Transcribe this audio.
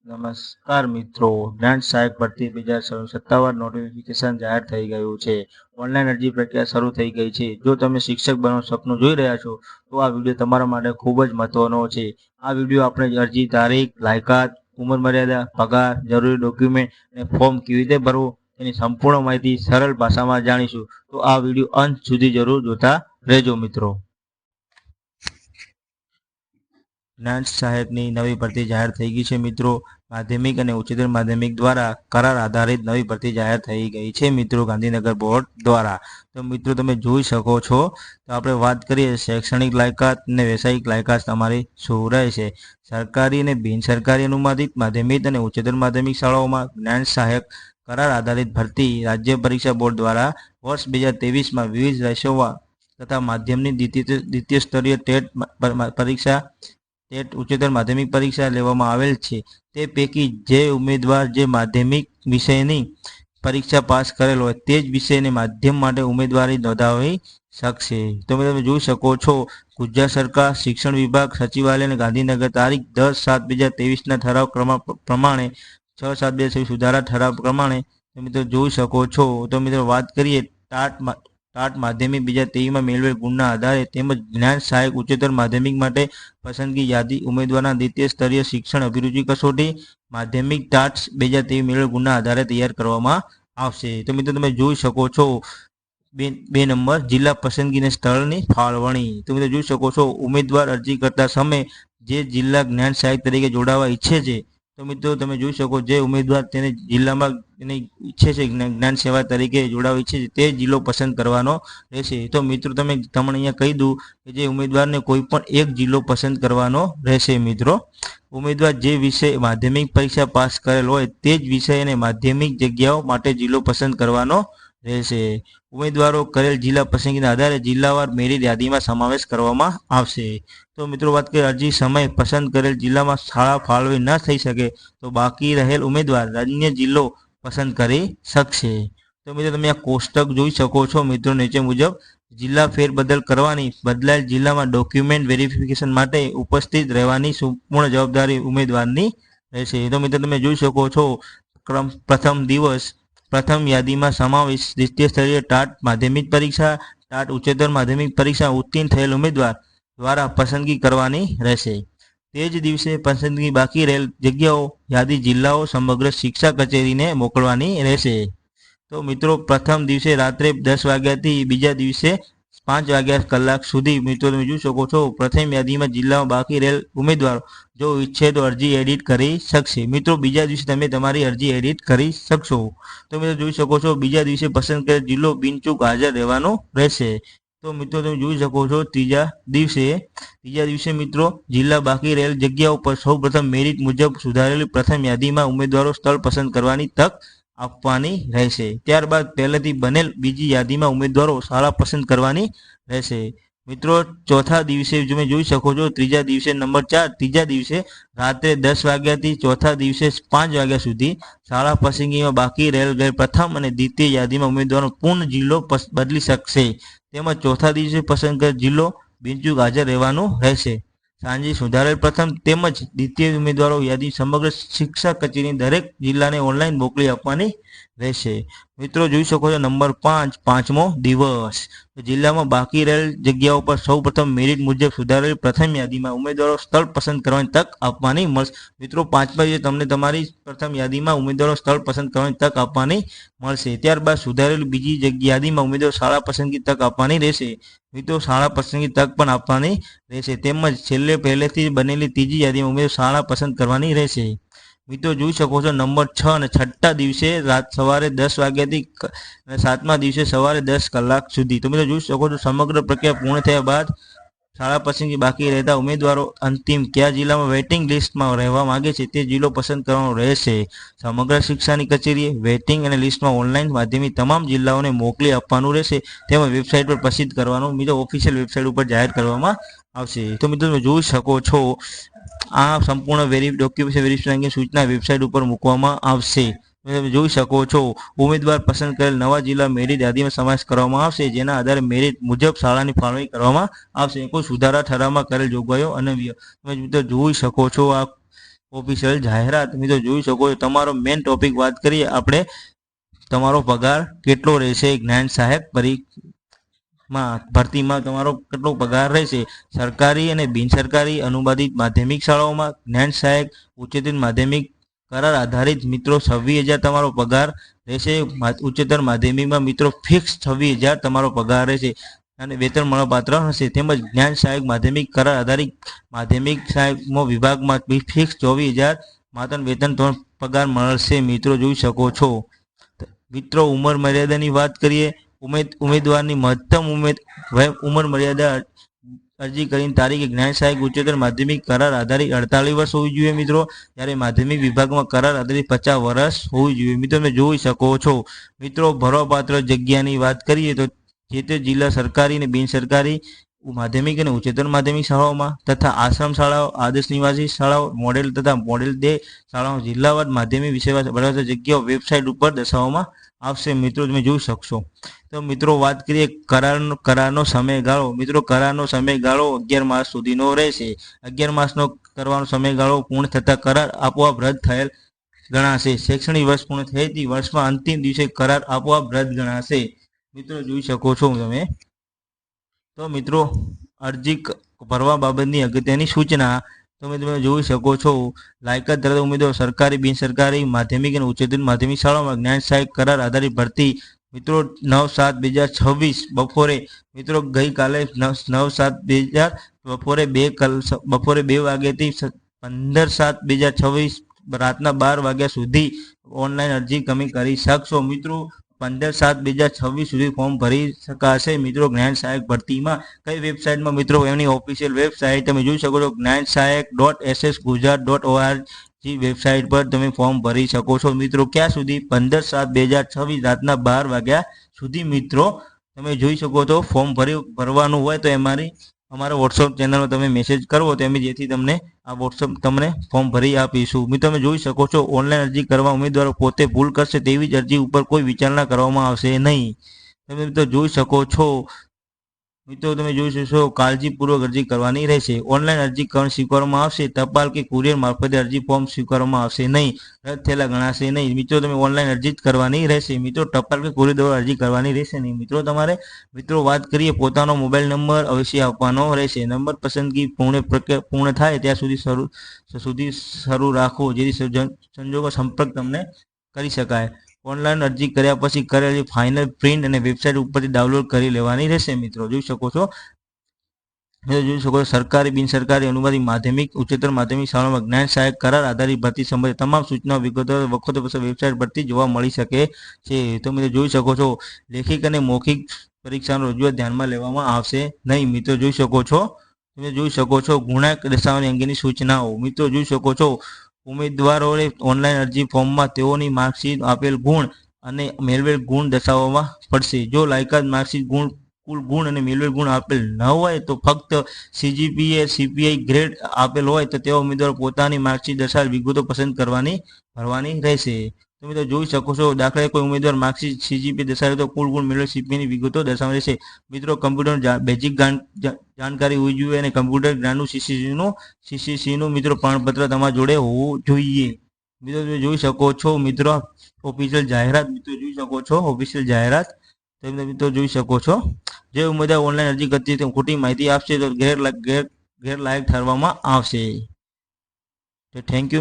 નમસ્કાર મિત્રો, જ્ઞાન સહાયક ભરતી 2057 નોટિફિકેશન જાહેર થઈ ગયું છે. ઓનલાઈન અરજી પ્રક્રિયા શરૂ થઈ ગઈ છે. જો તમે શિક્ષક બનવાનું સપનું જોઈ રહ્યા છો તો આ વિડીયો તમારા માટે ખૂબ જ મહત્વનો છે. આ વિડીયો આપણે અરજી તારીખ, લાયકાત, ઉંમર મર્યાદા, પગાર, જરૂરી ડોક્યુમેન્ટ અને ફોર્મ કેવી રીતે ભરવું તેની સંપૂર્ણ માહિતી સરળ ભાષામાં જાણીશું. તો આ વિડીયો અંત સુધી જરૂર જોતા રહેજો મિત્રો. જ્ઞાન સહાયકની નવી ભરતી જાહેર થઈ ગઈ છે મિત્રો. માધ્યમિક અને ઉચ્ચતર માધ્યમિક દ્વારા કરાર આધારિત નવી ભરતી જાહેર થઈ ગઈ છે મિત્રો, ગાંધીનગર બોર્ડ દ્વારા. તો મિત્રો તમે જોઈ શકો છો. તો આપણે વાત કરીએ શૈક્ષણિક લાયકાત અને વ્યવસાયિક લાયકાત તમારી શું રહેશે. સરકારી અને બિનસરકારી અનુમાનિત માધ્યમિક અને ઉચ્ચતર માધ્યમિક શાળાઓમાં જ્ઞાન સહાયક કરાર આધારિત ભરતી રાજ્ય પરીક્ષા બોર્ડ દ્વારા વર્ષ 2023માં વિવિધ વિષયોમાં તથા માધ્યમની દ્વિતીય સ્તરીય ટેટ પરીક્ષા, ટેટ ઉચ્ચતર માધ્યમિક પરીક્ષા લેવામાં આવેલ છે. તે પૈકી જે ઉમેદવાર જે માધ્યમિક વિષયની પરીક્ષા પાસ કરેલ હોય તે જ વિષયને માધ્યમ માટે ઉમેદવારી નોંધાવી શકશે. તમે જોઈ શકો છો. ગુજરાત સરકાર શિક્ષણ વિભાગ સચિવાલય અને ગાંધીનગર તારીખ 10/7/2023ના ઠરાવ પ્રમાણે 6/7/2023 સુધારા ઠરાવ પ્રમાણે મિત્રો જોઈ શકો છો. તો મિત્રો વાત કરીએ ટાટ માધ્યમિક 2023માં મેળવેલ ગુણના આધારે તેમજ જ્ઞાન સહાયક ઉચ્ચતર માધ્યમિક માટે પસંદગી યાદી ઉમેદવારના દ્વિતીય સ્તરીય શિક્ષણ અભિરુચિ કસોટી માધ્યમિક ટાટ 2023 મેળવેલ ગુણના આધારે તૈયાર કરવામાં આવશે. તો મિત્રો તમે જોઈ શકો છો. 2 નંબર જિલ્લા પસંદગીને સ્થળની ફાળવણી. તો મિત્રો જોઈ શકો છો. ઉમેદવાર અરજી કરતા સમયે જે જિલ્લા જ્ઞાન સહાયક તરીકે જોડાવા ઈચ્છે છે તો મિત્રો તમે જોઈ શકો જે ઉમેદવાર તેને જિલ્લામાં ઈચ્છે છે જ્ઞાન સેવા તરીકે જોડાવા ઈચ્છે છે તે જિલ્લો પસંદ કરવાનો રહેશે. તો મિત્રો તમને અહીંયા કહી દઉં કે જે ઉમેદવારને કોઈ પણ એક જિલ્લો પસંદ કરવાનો રહેશે મિત્રો. ઉમેદવાર જે વિષય માધ્યમિક પરીક્ષા પાસ કરેલ હોય તે જ વિષય અને માધ્યમિક જગ્યાઓ માટે જિલ્લો પસંદ કરવાનો રહેશે. ઉમેદવારો કરેલ જિલ્લા પસંદગીના આધારે જિલ્લાવાર મેરિટ યાદીમાં સમાવેશ કરવામાં આવશે. તો મિત્રો વાત કરીએ અરજી સમય પસંદ કરેલ જિલ્લામાં શાળા ફાળવી ન થઈ શકે તો બાકી રહેલ ઉમેદવાર અન્ય જિલ્લો પસંદ કરી શકશે. તો મિત્રો તમે આ કોષ્ટક જોઈ શકો છો મિત્રો નીચે મુજબ જિલ્લા ફેરબદલ કરવાની બદલાયેલ જિલ્લામાં ડોક્યુમેન્ટ વેરિફિકેશન માટે ઉપસ્થિત રહેવાની સંપૂર્ણ જવાબદારી ઉમેદવારની રહેશે. તો મિત્રો તમે જોઈ શકો છો. પ્રથમ યાદીમાં સમાવેશ દ્વિતીય સ્તરીય ટાટ માધ્યમિક પરીક્ષા, ટાટ ઉચ્ચતર માધ્યમિક પરીક્ષા ઉત્તીર્ણ થયેલ ઉમેદવાર દ્વારા પસંદગી કરવાની રહેશે. તે જ દિવસે પસંદગી બાકી રહેલ જગ્યાઓ યાદી જિલ્લાઓ સમગ્ર શિક્ષા કચેરીને મોકલવાની રહેશે. તો મિત્રો પ્રથમ દિવસે રાત્રે 10 વાગ્યાથી બીજા દિવસે 5 વાગ્યા કલાક સુધી મિત્રો તમે જોઈ શકો છો. પ્રથમ યાદીમાં જિલ્લામાં બાકી રહેલ ઉમેદવારો જો ઈચ્છે તો અરજી એડિટ કરી શકશે. મિત્રો બીજા દિવસે તમે તમારી અરજી એડિટ કરી શકશો. તો મિત્રો જોઈ શકો છો બીજા દિવસે પસંદ કરેલ જિલ્લો બિનચૂક હાજર રહેવાનો રહેશે. તો મિત્રો તમે જોઈ શકો છો ત્રીજા દિવસે મિત્રો જિલ્લા બાકી રહેલ જગ્યાઓ પર સૌ પ્રથમ મેરિટ મુજબ સુધારેલી પ્રથમ યાદીમાં ઉમેદવારો સ્થળ પસંદ કરવાની તક આપવાની રહેશે. ત્યારબાદ પહેલેથી બનેલ બીજી યાદીમાં ઉમેદવારો શાળા પસંદ કરવાની રહેશે. મિત્રો ચોથા દિવસે તમે જોઈ શકો છો ત્રીજા દિવસે નંબર 4 ત્રીજા દિવસે રાત્રે 10 વાગ્યાથી ચોથા દિવસે 5 વાગ્યા સુધી શાળા પસંદગીમાં બાકી રહેલ પ્રથમ અને દ્વિતીય યાદીમાં ઉમેદવારો પૂર્ણ જિલ્લો બદલી શકશે. તેમજ ચોથા દિવસે પસંદ કરેલ જિલ્લો બિનચૂક હાજર રહેવાનું રહેશે. સાંજે સુધારેલ પ્રથમ તેમજ દ્વિતીય ઉમેદવારો યાદી સમગ્ર શિક્ષા કચેરીની દરેક જિલ્લાને ઓનલાઈન મોકલી આપવાની રહેશે. મિત્રો જોઈ શકો છો નંબર 5 પાંચમો દિવસ જિલ્લામાં બાકી રહેલ જગ્યાઓ પર સૌ પ્રથમ મેરિટ મુજબ સુધારેલ પ્રથમ યાદીમાં ઉમેદવારો સ્થળ પસંદ કરવાની તક આપવાની મળશે. મિત્રો 5મા દિવસે તમને તમારી પ્રથમ યાદીમાં ઉમેદવારો સ્થળ પસંદ કરવાની તક આપવાની મળશે. ત્યારબાદ સુધારેલી બીજી યાદીમાં ઉમેદવારો શાળા પસંદગી તક આપવાની રહેશે. મિત્રો શાળા પસંદગી તક પણ આપવાની રહેશે. તેમજ છેલ્લે પહેલેથી બનેલી ત્રીજી યાદીમાં ઉમેદવારો શાળા પસંદ કરવાની રહેશે. મિત્રો જોઈ શકો છો નંબર 6 અને છઠ્ઠા દિવસે સવારે 10 વાગ્યાથી અને 7મા દિવસે સવારે 10 કલાક સુધી. તો મિત્રો જોઈ શકો છો સમગ્ર પ્રક્રિયા પૂર્ણ થયા બાદ શાળા પસંદગી બાકી રહેતા ઉમેદવારો અંતિમ કયા જિલ્લામાં વેઇટિંગ લિસ્ટમાં રહેવા માંગે છે તે જિલ્લો પસંદ કરવાનો રહેશે. સમગ્ર શિક્ષાની કચેરીએ વેઇટિંગ અને લિસ્ટમાં ઓનલાઈન માધ્યમથી તમામ જિલ્લાઓને મોકલી આપવાનું રહેશે. તેમજ વેબસાઇટ પર પ્રસિદ્ધ કરવાનું મિત્રો ઓફિશિયલ વેબસાઇટ ઉપર જાહેર કરવામાં આવશે. તો મિત્રો તમે જોઈ શકો છો આ સંપૂર્ણ ડોક્યુમેન્ટ વેરિફિકેશન સૂચના વેબસાઇટ ઉપર મૂકવામાં આવશે. તમે જોઈ શકો છો ઉમેદવાર પસંદ કરેલ નવા જિલ્લા મેરિટ યાદીમાં સમાવેશ કરવામાં આવશે. જેના આધારે મેરિટ મુજબ શાળાની ફાળવણી કરવામાં આવશે. કોઈ સુધારા ઠરાવમાં કરેલ જોગવાઈઓ અનવ્ય. તમે મિત્રો જોઈ શકો છો આ ઓફિશિયલ જાહેરાત મિત્રો જોઈ શકો છો। તમારો મેઇન ટોપિક વાત કરીએ આપણે, તમારો પગાર કેટલો રહેશે જ્ઞાન સહાયક ભરતીમાં તમારો કેટલો પગાર રહેશે। સરકારી અને બિનસરકારી અનુબંધિત માધ્યમિક શાળાઓમાં જ્ઞાન સહાયક ઉચ્ચતર માધ્યમિક કરાર આધારિત મિત્રો 26,000 તમારો પગાર રહેશે। ઉચ્ચતર માધ્યમિકમાં મિત્રો ફિક્સ 26,000 તમારો પગાર રહેશે અને વેતન મળવાપાત્ર હશે। તેમજ જ્ઞાન સહાયક માધ્યમિક કરાર આધારિત માધ્યમિક સહાયક વિભાગમાં ફિક્સ 24,000 માતન વેતન પગાર મળશે મિત્રો જોઈ શકો છો। મિત્રો ઉંમર મર્યાદાની વાત કરીએ, ઉમેદવારની મહત્તમ ઉંમર મર્યાદા અરજી કરીને તારીખે જ્ઞાન સહાયક ઉચ્ચતર માધ્યમિક કરાર આધારિત 48 વર્ષ હોવી જોઈએ મિત્રો, જ્યારે માધ્યમિક વિભાગમાં કરાર આધારિત 50 વર્ષ હોવી જોઈએ મિત્રો, તમે જોઈ શકો છો। મિત્રો ભરવાપાત્ર જગ્યાની વાત કરીએ તો જે તે જિલ્લા સરકારી અને બિનસરકારી માધ્યમિક અને ઉચ્ચતર માધ્યમિક શાળાઓમાં તથા આશ્રમ શાળાઓ, આદર્શ નિવાસી શાળાઓ, મોડેલ તથા મોડેલ 2 શાળાઓ જિલ્લાવાર માધ્યમિક વિષય ભરવાપાત્ર જગ્યાઓ વેબસાઇટ ઉપર દર્શાવવામાં આવશે મિત્રો, તમે જોઈ શકશો। તો મિત્રો વાત કરીએ કરારનો સમયગાળો, મિત્રો કરારનો સમયગાળો 11 માસ સુધીનો રહેશે। 11 માસનો કરવાનો સમયગાળો પૂર્ણ થતા કરાર આપોઆપ રદ થયેલ ગણાશે। શૈક્ષણિક વર્ષ પૂર્ણ થયેથી વર્ષમાં અંતિમ દિવસે કરાર આપોઆપ રદ ગણાશે મિત્રો, જોઈ શકો છો તમે। તો મિત્રો અરજી ભરવા બાબતની અગત્યની સૂચના તમે જોઈ શકો છો। લાયકાત ધરાવતા ઉમેદવાર સરકારી બિનસરકારી માધ્યમિક અને ઉચ્ચતર માધ્યમિક શાળાઓમાં જ્ઞાન સહાયક કરાર આધારિત ભરતી મિત્રો 9/7/2026 બપોરે મિત્રો ગઈકાલે 9/7/2000 બપોરે 2 વાગ્યાથી 15/7/2026 રાતના 12 વાગ્યા સુધી ઓનલાઈન અરજી તમે કરી શકશો મિત્રો। 15/7/2026 સુધી ફોર્મ ભરી શકાશે મિત્રો। જ્ઞાન સહાયક ભરતીમાં કઈ વેબસાઇટમાં મિત્રો, એમની ઓફિશિયલ વેબસાઇટ તમે જોઈ શકો છો, gnansahayak.ssgujarat.org વેબસાઇટ પર તમે ફોર્મ ભરી શકો છો મિત્રો। ક્યાં સુધી? 15/7/2026 રાતના 12 વાગ્યા સુધી મિત્રો, તમે જોઈ શકો છો। ફોર્મ ભરવાનું હોય તો અમારા વોટ્સઅપ ચેનલમાં તમે મેસેજ કરવો તો અમે જેથી તમને આ વોટ્સઅપ તમને ફોર્મ ભરી આપીશું મિત્રો, તમે જોઈ શકો છો। ઓનલાઈન અરજી કરવા ઉમેદવારો પોતે ભૂલ કરશે તેવી જ અરજી ઉપર કોઈ વિચારણા કરવામાં આવશે નહીં, તમે મિત્રો જોઈ શકો છો। મિત્રો તમે જોઈ શકશો, કાળજીપૂર્વક અરજી કરવાની રહેશે। ઓનલાઈન અરજી સ્વીકારવામાં આવશે, ટપાલ કે કુરિયર મારફતે અરજી ફોર્મ સ્વીકારવામાં આવશે નહીં, રદ થયેલા ગણાશે નહીં મિત્રો, તમે ઓનલાઈન અરજી જ કરવાની રહેશે મિત્રો, ટપાલ કે કુરિયર દ્વારા અરજી કરવાની રહેશે નહીં મિત્રો તમારે। મિત્રો વાત કરીએ, પોતાનો મોબાઈલ નંબર અવશ્ય આપવાનો રહેશે। નંબર પસંદગી પૂર્ણ થાય ત્યાં સુધી શરૂ રાખવો, જેથી સંજોગો સંપર્ક તમને કરી શકાય। ઓનલાઈન અરજી કર્યા પછી કરેલી ફાઇનલ પ્રિન્ટ અને વેબસાઇટ ઉપરથી ડાઉનલોડ કરી લેવાની રહેશે મિત્રો, જોઈ શકો છો। સરકારી બિનસરકારી અનુબંધિત માધ્યમિક ઉચ્ચતર માધ્યમિક શાળામાં જ્ઞાન સહાયક કરાર આધારિત ભરતી સંબંધિત તમામ સૂચનાઓ વિગતો વખતો વેબસાઇટ પરથી જોવા મળી શકે છે, તો મિત્રો જોઈ શકો છો। લેખિત અને મૌખિક પરીક્ષાનો રજૂઆત ધ્યાનમાં લેવામાં આવશે નહીં મિત્રો, જોઈ શકો છો। તમે જોઈ શકો છો ગુણાંક દર્શાવવાની અંગેની સૂચનાઓ મિત્રો, જોઈ શકો છો। ઉમેદવારોએ ઓનલાઈન અરજી ફોર્મમાં તેઓની માર્કશીટ, આપેલ ગુણ અને મેળવેલ ગુણ દર્શાવવા પડશે। જો લાયકાત માર્કશીટ કુલ ગુણ અને મેળવેલ ગુણ આપેલ ન હોય તો ફક્ત CGPA CPI ગ્રેડ આપેલ હોય તો તેવા ઉમેદવારો પોતાની માર્કશીટ દર્શાવેલ વિગતો પસંદ ભરવાની રહેશે। તમે તો જોઈ શકો છો, દાખલા કોઈ ઉમેદવાર માર્કશીટ CGPA દર્શાવે તો કુલ ગુણ મેળવેલ CPIની વિગતો દર્શાવવાની રહેશે મિત્રો। કમ્પ્યુટર બેઝિક જાણકારી હોવી જોઈએ અને કમ્પ્યુટર જ્ઞાનનું CCCનું મિત્રો પ્રમાણપત્ર તમારા જોડે હોવું જોઈએ મિત્રો, તમે જોઈ શકો છો। મિત્રો ઓફિશિયલ જાહેરાત મિત્રો જોઈ શકો છો, ઓફિશિયલ જાહેરાત તમે મિત્રો જોઈ શકો છો। જે ઉમેદવાર ઓનલાઈન અરજી કરતી તે ખોટી માહિતી આપશે તો ગેરલાયક ઠરવામાં આવશે। Thank you.